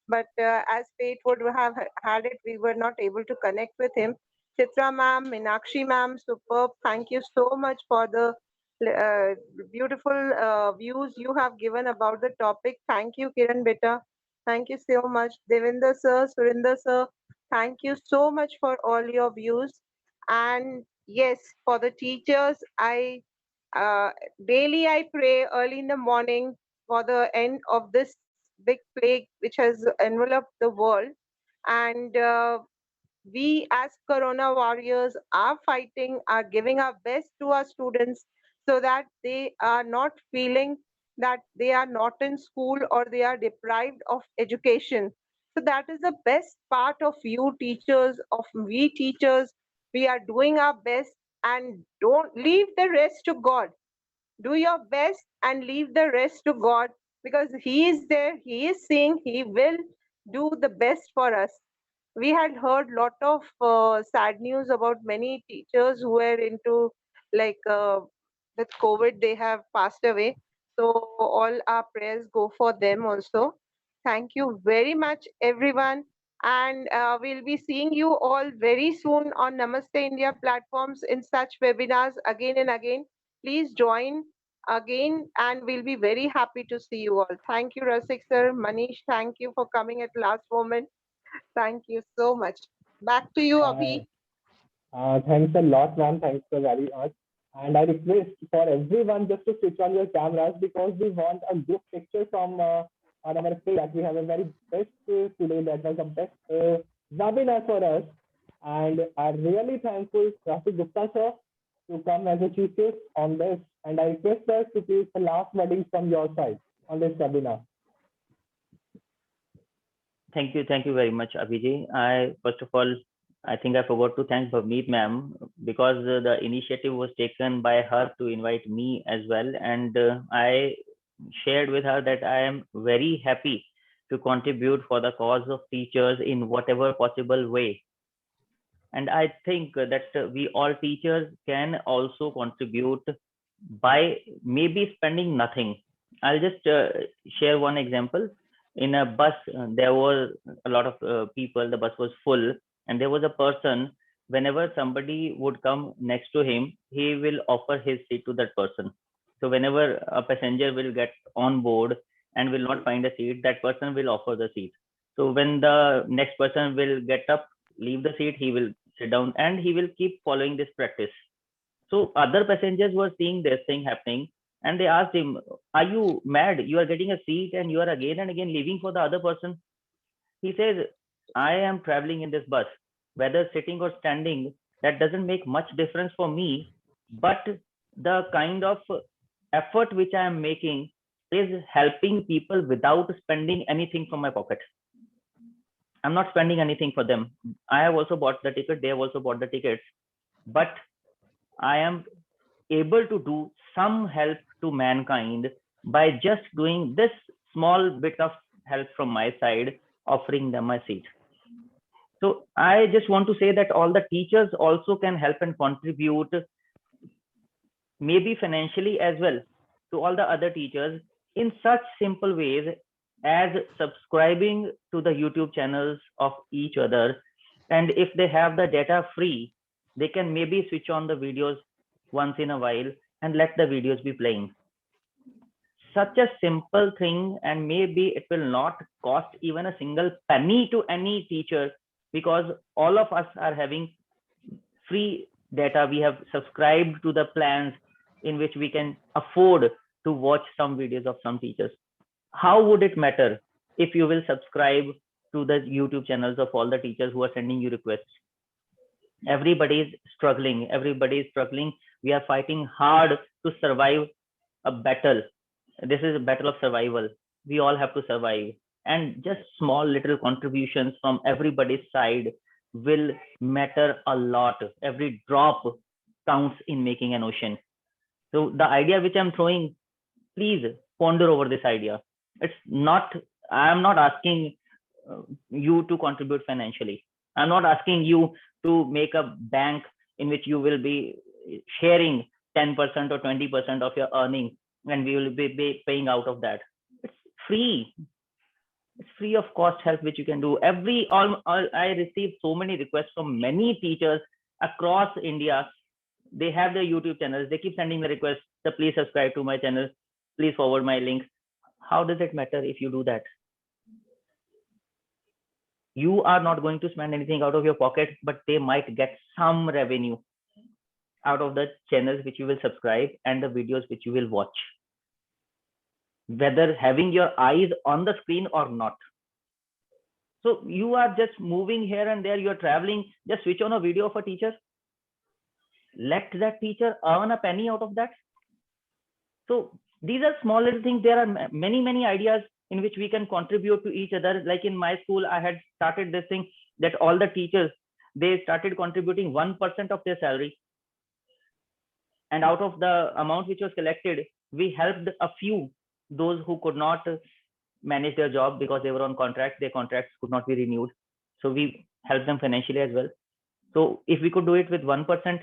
But as fate would have had it, we were not able to connect with him. Chitra ma'am, Meenakshi ma'am, superb. Thank you so much for the beautiful views you have given about the topic. Thank you, Kiran Beta. Thank you so much. Devinder sir, Surinder sir, thank you so much for all your views. And yes, for the teachers, I daily I pray early in the morning for the end of this big plague which has enveloped the world. And we as Corona warriors are fighting, are giving our best to our students so that they are not feeling that they are not in school or they are deprived of education. So that is the best part of you teachers, of we teachers. We are doing our best and don't leave the rest to God. Do your best and leave the rest to God because He is there, He is seeing, He will do the best for us. We had heard lot of sad news about many teachers who were into like with COVID, they have passed away. So all our prayers go for them also. Thank you very much, everyone. And we'll be seeing you all very soon on Namaste India platforms in such webinars again and again. Please join again and we'll be very happy to see you all. Thank you, Rasik sir. Manish, thank you for coming at last moment. Thank you so much. Back to you, Abhi. Thanks a lot, ma'am. Thanks so very much. And I request for everyone just to switch on your cameras because we want a group picture from on our page that we have a very best today. That was the best webinar for us. And I'm really thankful Rafi Gupta sir to come as a chief guest on this. And I request us to please the last wording from your side on this webinar. Thank you very much, Abhijit. First of all, I think I forgot to thank Bhavneet ma'am because the initiative was taken by her to invite me as well. And I shared with her that I am very happy to contribute for the cause of teachers in whatever possible way. And I think that we all teachers can also contribute by maybe spending nothing. I'll just share one example. In a bus, there were a lot of people, the bus was full, and there was a person, whenever somebody would come next to him, he will offer his seat to that person. So whenever a passenger will get on board and will not find a seat, that person will offer the seat. So when the next person will get up, leave the seat, he will sit down and he will keep following this practice. So other passengers were seeing this thing happening and they asked him, are you mad? You are getting a seat and you are again and again leaving for the other person. He says, I am traveling in this bus, whether sitting or standing, that doesn't make much difference for me. But the kind of effort which I am making is helping people without spending anything from my pocket. I'm not spending anything for them. I have also bought the ticket. They have also bought the tickets. But I am able to do some help to mankind by just doing this small bit of help from my side, offering them a seat. So I just want to say that all the teachers also can help and contribute, maybe financially as well, to all the other teachers in such simple ways as subscribing to the YouTube channels of each other. And if they have the data free, they can maybe switch on the videos once in a while and let the videos be playing. such a simple thing, and maybe it will not cost even a single penny to any teacher, because all of us are having free data. We have subscribed to the plans in which we can afford to watch some videos of some teachers. How would it matter if you will subscribe to the YouTube channels of all the teachers who are sending you requests? Everybody is struggling. We are fighting hard to survive a battle. This is a battle of survival. We all have to survive, and just small little contributions from everybody's side will matter a lot. Every drop counts in making an ocean. So the idea which I'm throwing, please ponder over this idea. I'm not asking you to contribute financially. I'm not asking you to make a bank in which you will be sharing 10% or 20% of your earnings, and we will be paying out of that. It's free. It's free of cost help which you can do. I receive so many requests from many teachers across India. They have their YouTube channels. They keep sending the requests. So please subscribe to my channel. Please forward my link. How does it matter if you do that? You are not going to spend anything out of your pocket, but they might get some revenue out of the channels which you will subscribe and the videos which you will watch, whether having your eyes on the screen or not. So you are just moving here and there, you're traveling, just switch on a video of a teacher. Let that teacher earn a penny out of that. So these are small little things. There are many ideas in which we can contribute to each other. Like in my school, I had started this thing that all the teachers, they started contributing 1% of their salary. And out of the amount which was collected, we helped a few, those who could not manage their job because they were on contract, their contracts could not be renewed. So we helped them financially as well. So if we could do it with 1%,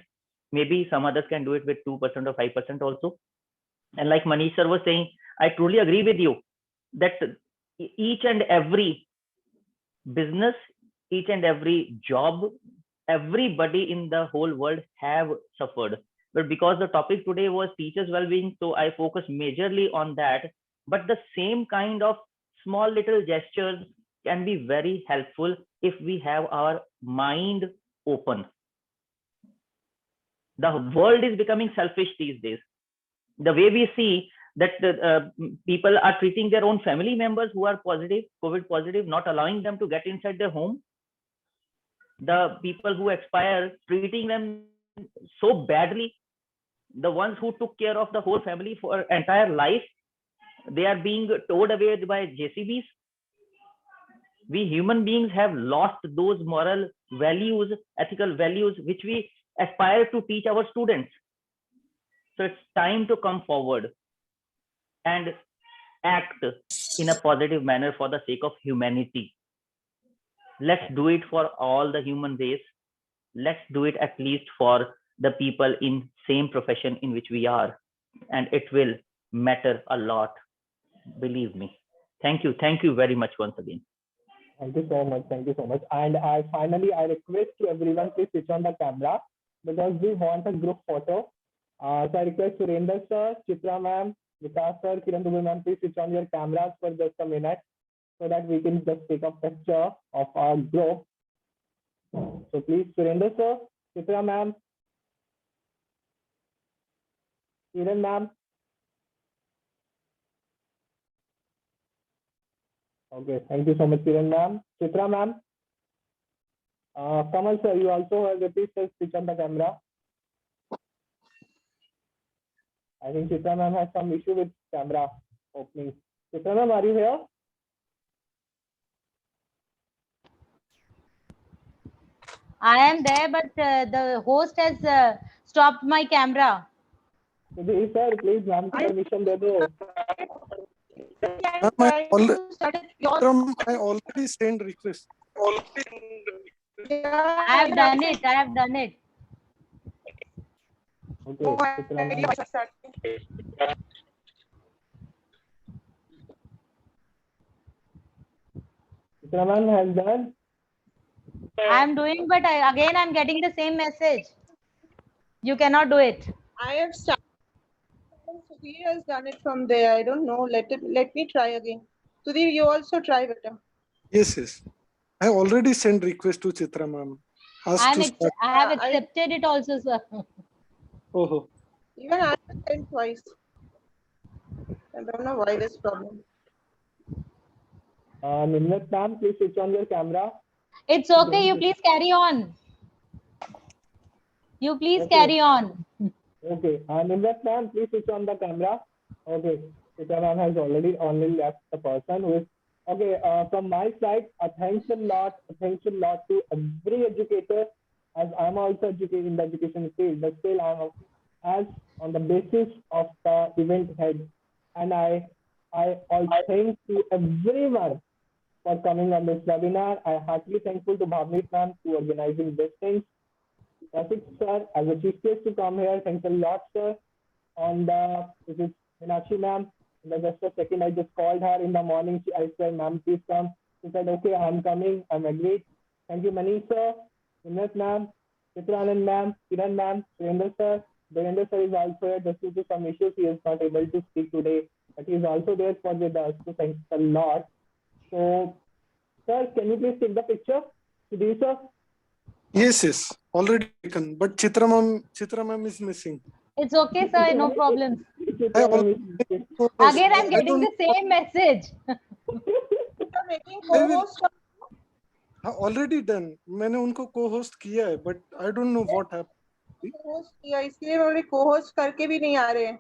maybe some others can do it with 2% or 5% also. And like Manish sir was saying, I truly agree with you that each and every business, each and every job, everybody in the whole world have suffered. But because the topic today was teachers' well-being, so I focus majorly on that. But the same kind of small little gestures can be very helpful if we have our mind open. The world is becoming selfish these days. The way we see that people are treating their own family members who are positive, COVID positive, not allowing them to get inside their home. The people who expire, treating them so badly. The ones who took care of the whole family for entire life, they are being towed away by JCBs. We human beings have lost those moral values, ethical values, which we aspire to teach our students. So it's time to come forward and act in a positive manner for the sake of humanity. Let's do it for all the human race. Let's do it at least for the people in same profession in which we are, and it will matter a lot, believe me. Thank you very much once again. Thank you so much. And finally, I request to everyone, please switch on the camera because we want a group photo. So I request Surendra sir, Chitra ma'am, Vikas sir, Kiran Dubey ma'am, please switch on your cameras for just a minute so that we can just take a picture of our group. So please, Surendra sir, Chitra ma'am, Kiran ma'am. Okay, thank you so much, Kiran ma'am. Chitra ma'am. Kamal sir, you also have, please switch on the camera. I think Chitra ma'am has some issue with camera opening. Chitra ma'am, are you here? I am there, but the host has stopped my camera. Sir, please, ma'am, permission de do. Ma'am, I already sent request. I have done it. Okay. Chitra ma'am has done. I am doing, but I'm getting the same message. You cannot do it. I have started. Sudhir has done it from there. I don't know. Let me try again. Sudhir, you also try better. Yes. I already sent request to Chitra ma'am. Asked to start. I have accepted it also, sir. Oh, Even I have sent twice. I don't know why this problem. Nimrat ma'am, please switch on your camera. It's okay. You please carry on. You please carry on. Okay. Nimrat ma'am, please switch on the camera. Okay. Chitra ma'am has already only left the person who is. Okay. From my side, thanks a lot to every educator, as I'm also educated in the education field, but still I'm as on the basis of the event head. And I also thank to everyone for coming on this webinar. I heartily thankful to Bhavneet ma'am for organizing this thing. Rafiq sir, as a chief guest to come here, thanks a lot, sir. This is Meenakshi ma'am. Just a second, I just called her in the morning. I said, ma'am, please come. She said, okay, I'm coming. I'm agreed. Thank you, Manish sir, Vinod ma'am, Chitra Anand ma'am, Kiran ma'am, Surendra sir. Devendra sir is also here. Just due to some issues, he is not able to speak today, but he is also there for with us. So thanks a lot. So, sir, can you please take the picture? Sudhir sir? yes. Already taken. But Chitra ma'am is missing. It's okay, sir. No problem. I already Again, I'm getting the same message. You're making co-host. already done. मैंने उनको co-host किया है, but I don't know what happened. Co-host किया, इसलिए मेरे co-host करके भी नहीं आ रहे हैं.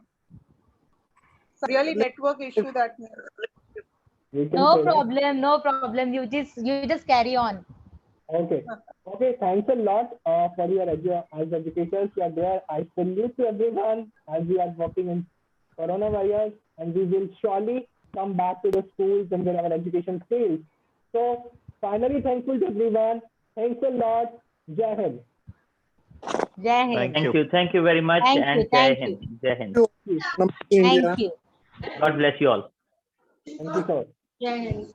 Really network issue that means. No problem. You just carry on. Okay. Thanks a lot for your as educators. You are there. I salute to everyone as we are working in coronavirus, and we will surely come back to the schools and with our education skills. So finally, thankful to everyone. Thanks a lot. Jai Hind. Jai Hind. Thank you very much. Thank you. Jai Hind. Thank you. God bless you all. Thank you, sir. Jai Hind.